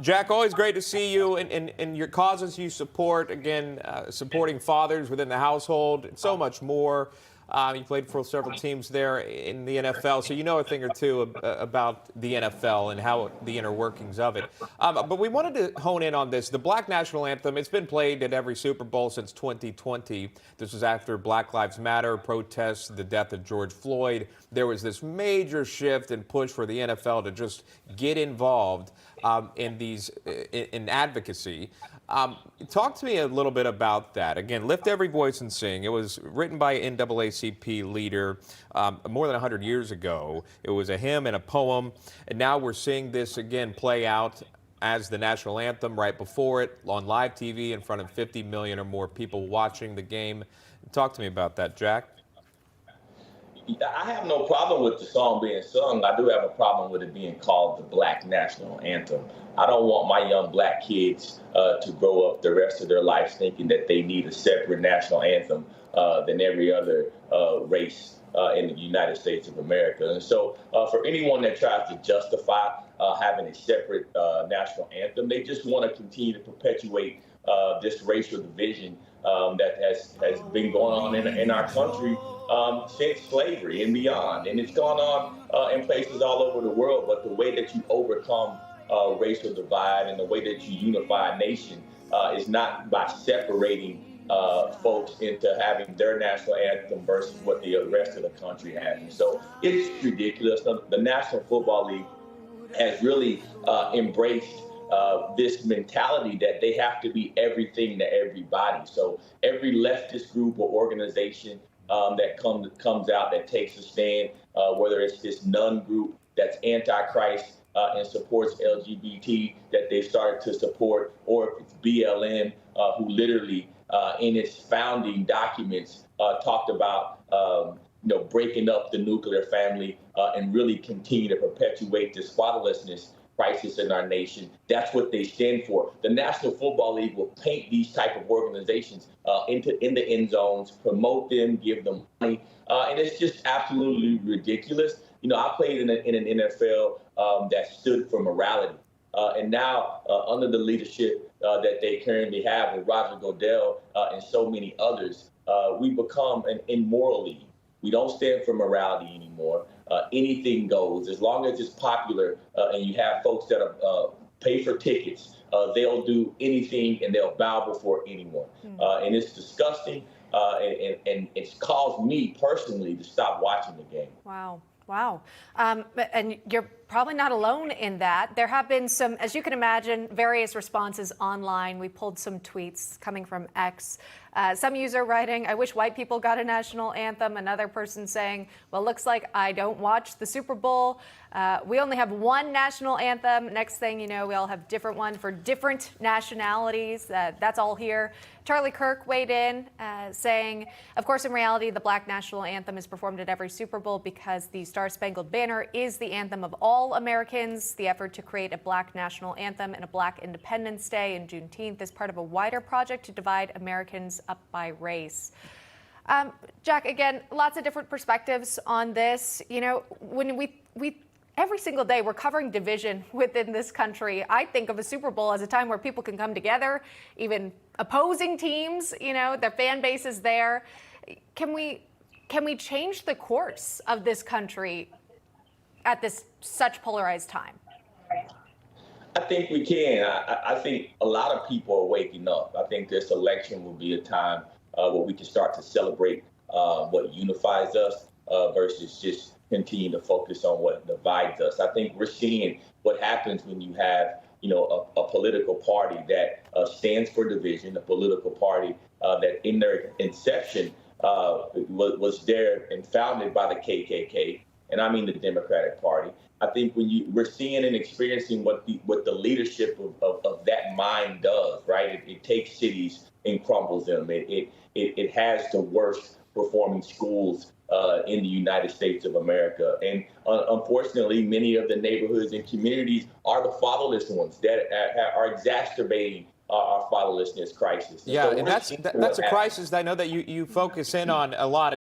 Jack, always great to see you and your causes you support. Again, supporting fathers within the household and so much more. You played for several teams there in the NFL, so you know a thing or two about the NFL and how the inner workings of it. But we wanted to hone in on this. The Black National Anthem, it's been played at every Super Bowl since 2020. This was after Black Lives Matter protests, the death of George Floyd. There was this major shift and push for the NFL to just get involved in advocacy. Talk to me a little bit about that. Again, Lift Every Voice and Sing. It was written by an NAACP leader more than 100 years ago. It was a hymn and a poem, and now we're seeing this again play out as the national anthem right before it on live TV in front of 50 million or more people watching the game. Talk to me about that, Jack. I have no problem with the song being sung. I do have a problem with it being called the Black National Anthem. I don't want my young black kids to grow up the rest of their lives thinking that they need a separate national anthem than every other race in the United States of America. And so for anyone that tries to justify having a separate national anthem, they just want to continue to perpetuate this racial division that has been going on in our country since slavery and beyond. And it's gone on in places all over the world. But the way that you overcome racial divide and the way that you unify a nation is not by separating folks into having their national anthem versus what the rest of the country has. And so it's ridiculous. The National Football League has really embraced this mentality that they have to be everything to everybody. So every leftist group or organization that comes out that takes a stand, whether it's this nun group that's anti-Christ and supports LGBT that they've started to support, or if it's BLM, who literally in its founding documents talked about breaking up the nuclear family and really continue to perpetuate this fatherlessness crisis in our nation. That's what they stand for. The National Football League will paint these type of organizations in the end zones, promote them, give them money, and it's just absolutely ridiculous. I played in an NFL that stood for morality, and now under the leadership that they currently have with Roger Goodell and so many others, we become an immoral league. We don't stand for morality anymore. Anything goes. As long as it's popular and you have folks that pay for tickets, they'll do anything and they'll bow before anyone. And it's disgusting, and it's caused me personally to stop watching the game. Wow. Wow. And you're probably not alone in that. There have been some, as you can imagine, various responses online. We pulled some tweets coming from X. Some user writing, "I wish white people got a national anthem." Another person saying, "Well, looks like I don't watch the Super Bowl. We only have one national anthem." Next thing you know, we all have different ones for different nationalities. That's all here. Charlie Kirk weighed in saying, "Of course, in reality, the Black National Anthem is performed at every Super Bowl because the Star-Spangled Banner is the anthem of all Americans. The effort to create a Black National Anthem and a Black Independence Day and Juneteenth is part of a wider project to divide Americans up by race." Jack, again, lots of different perspectives on this. When we every single day we're covering division within this country. I think of a Super Bowl as a time where people can come together, even opposing teams, their fan base is there. Can we change the course of this country at this such polarized time? I think we can. I think a lot of people are waking up. I think this election will be a time where we can start to celebrate what unifies us versus just continue to focus on what divides us. I think we're seeing what happens when you have, a political party that stands for division, a political party that in their inception was there and founded by the KKK, and I mean the Democratic Party. I think we're seeing and experiencing what the leadership of that mind does, right? It takes cities and crumbles them. It has the worst performing schools in the United States of America. And unfortunately, many of the neighborhoods and communities are the fatherless ones that are exacerbating our fatherlessness crisis. Yeah, and that's a crisis that I know that you focus in on a lot.